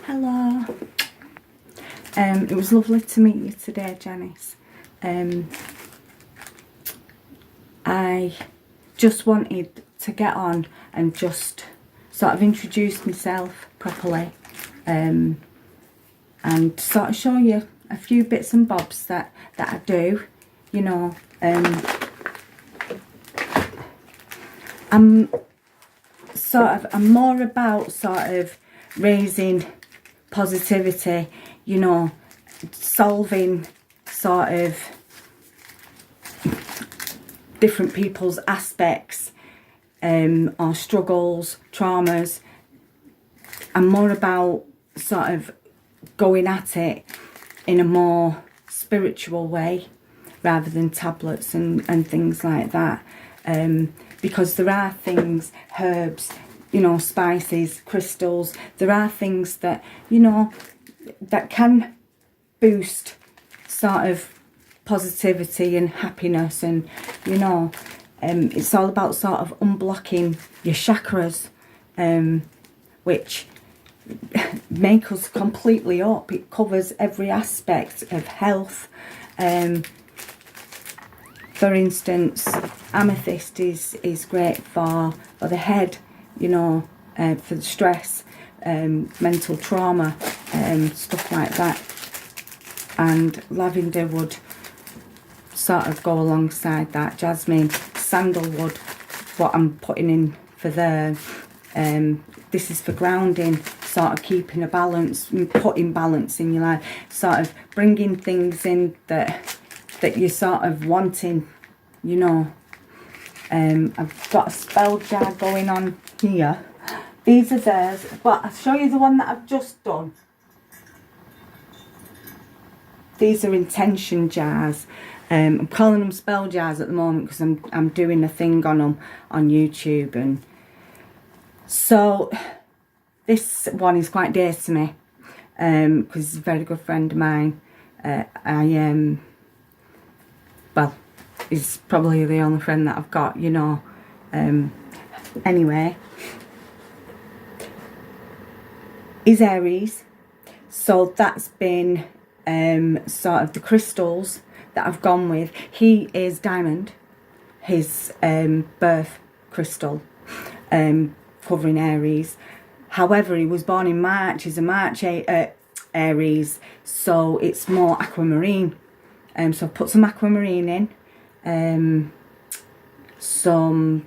Hello. It was lovely to meet you today, Janice. I just wanted to get on and just sort of introduce myself properly, and sort of show you a few bits and bobs that I do, you know. I'm more about sort of raising positivity, you know, solving sort of different people's aspects or struggles, traumas. I'm more about sort of going at it in a more spiritual way rather than tablets and things like that, because there are things, herbs, you know, spices, crystals, there are things that, you know, that can boost sort of positivity and happiness, and you know, it's all about sort of unblocking your chakras, which make us completely up. It covers every aspect of health. For instance, amethyst is great for the head, you know, for the stress, mental trauma, stuff like that. And lavender would sort of go alongside that. Jasmine, sandalwood, what I'm putting in for there. This is for grounding, sort of keeping a balance, putting balance in your life, sort of bringing things in that you're sort of wanting, you know. I've got a spell jar going on here. These are theirs, but I'll show you the one that I've just done. These are intention jars. I'm calling them spell jars at the moment because I'm doing a thing on them on YouTube, and so this one is quite dear to me because he's a very good friend of mine. Well, he's probably the only friend that I've got, you know. Anyway, he's Aries, so that's been sort of the crystals that I've gone with. He is diamond, his birth crystal, covering Aries. However, he was born in March. He's a March Aries, so it's more aquamarine. So I've put some aquamarine in, some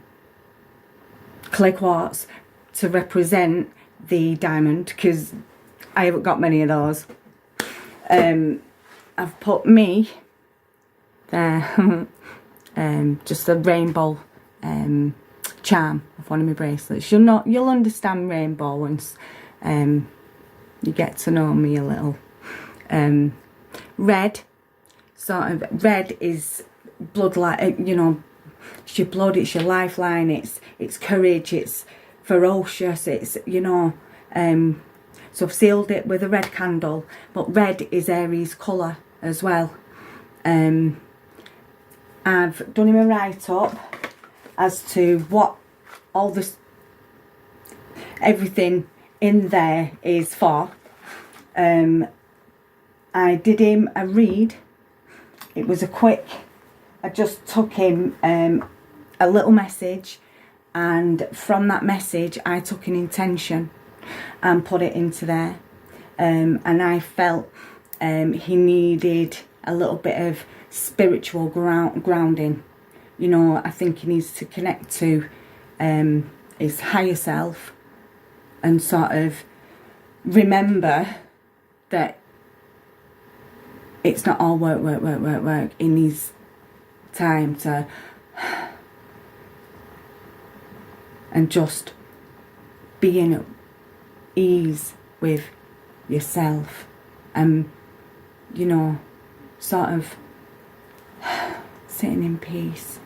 clay quartz to represent the diamond, because I haven't got many of those. I've put me there, just a rainbow charm of one of my bracelets. You'll understand rainbow once you get to know me a little. Red, sort of red is bloodline, you know, it's your blood, it's your lifeline, it's courage, it's ferocious, it's, you know. So I've sealed it with a red candle, but red is Aries colour as well. I've done him a write-up as to what all this, everything in there is for. I did him a read. It was a quick, I just took him a little message, and from that message I took an intention and put it into there, and I felt he needed a little bit of spiritual grounding. You know, I think he needs to connect to his higher self and sort of remember that it's not all work. He needs time to and just be in ease with yourself, and you know, sort of sitting in peace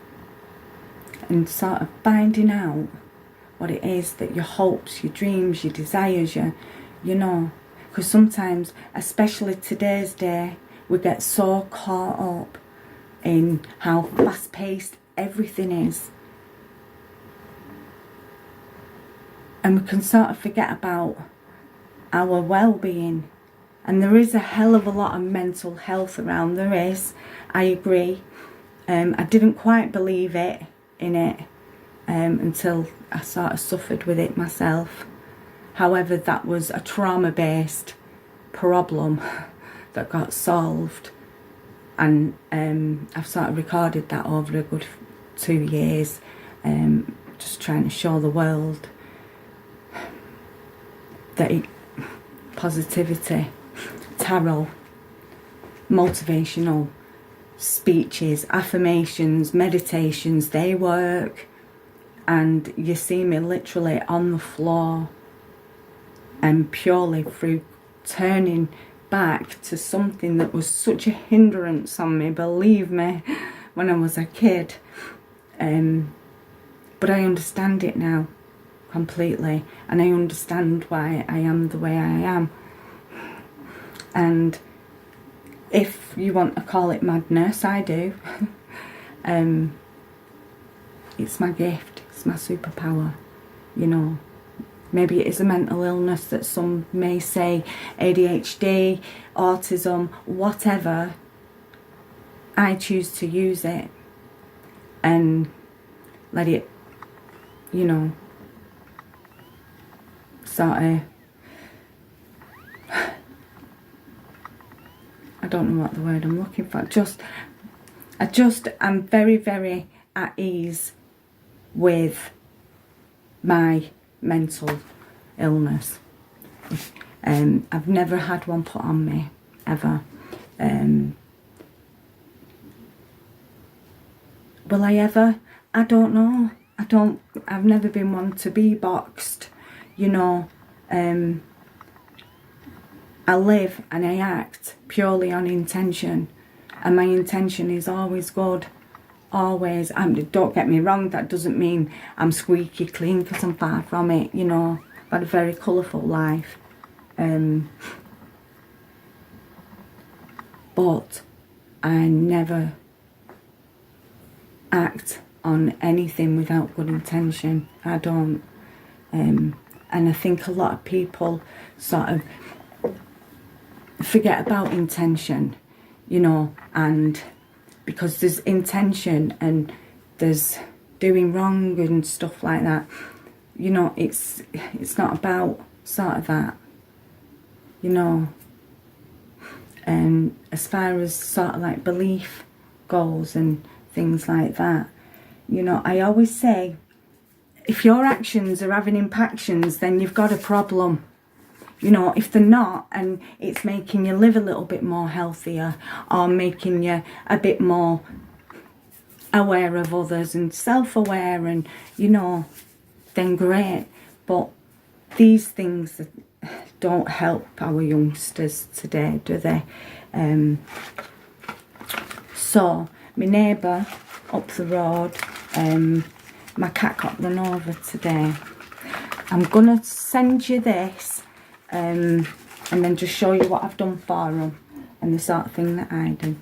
and sort of finding out what it is that your hopes, your dreams, your desires, you know, because sometimes, especially today's day, we get so caught up in how fast-paced everything is, and we can sort of forget about our well-being. And there is a hell of a lot of mental health around. There is, I agree. I didn't quite believe in it until I sort of suffered with it myself. However, that was a trauma-based problem that got solved, and I've sort of recorded that over a good 2 years, just trying to show the world that positivity, tarot, motivational speeches, affirmations, meditations, they work. And you see me literally on the floor, and purely through turning back to something that was such a hindrance on me, believe me, when I was a kid. But I understand it now completely, and I understand why I am the way I am. And if you want to call it madness, I do. It's my gift, it's my superpower, you know. Maybe it is a mental illness that some may say, ADHD, autism, whatever. I choose to use it and let it, you know, sort of, I don't know what the word I'm looking for, I'm very, very at ease with my mental illness. I've never had one put on me, ever. Will I ever? I don't know. I've never been one to be boxed, you know. I live and I act purely on intention, and my intention is always good. Always. Don't get me wrong, that doesn't mean I'm squeaky clean, because I'm far from it, you know. I've had a very colourful life. But I never act on anything without good intention. I don't. And I think a lot of people sort of forget about intention, you know, and because there's intention and there's doing wrong and stuff like that, you know. It's not about sort of that, you know. And as far as sort of like belief goes and things like that, you know, I always say, if your actions are having impactions, then you've got a problem. You know, if they're not, and it's making you live a little bit more healthier, or making you a bit more aware of others and self-aware, and, you know, then great. But these things don't help our youngsters today, do they? So, my neighbour up the road, my cat got run over today. I'm going to send you this, and then just show you what I've done for him and the sort of thing that I do.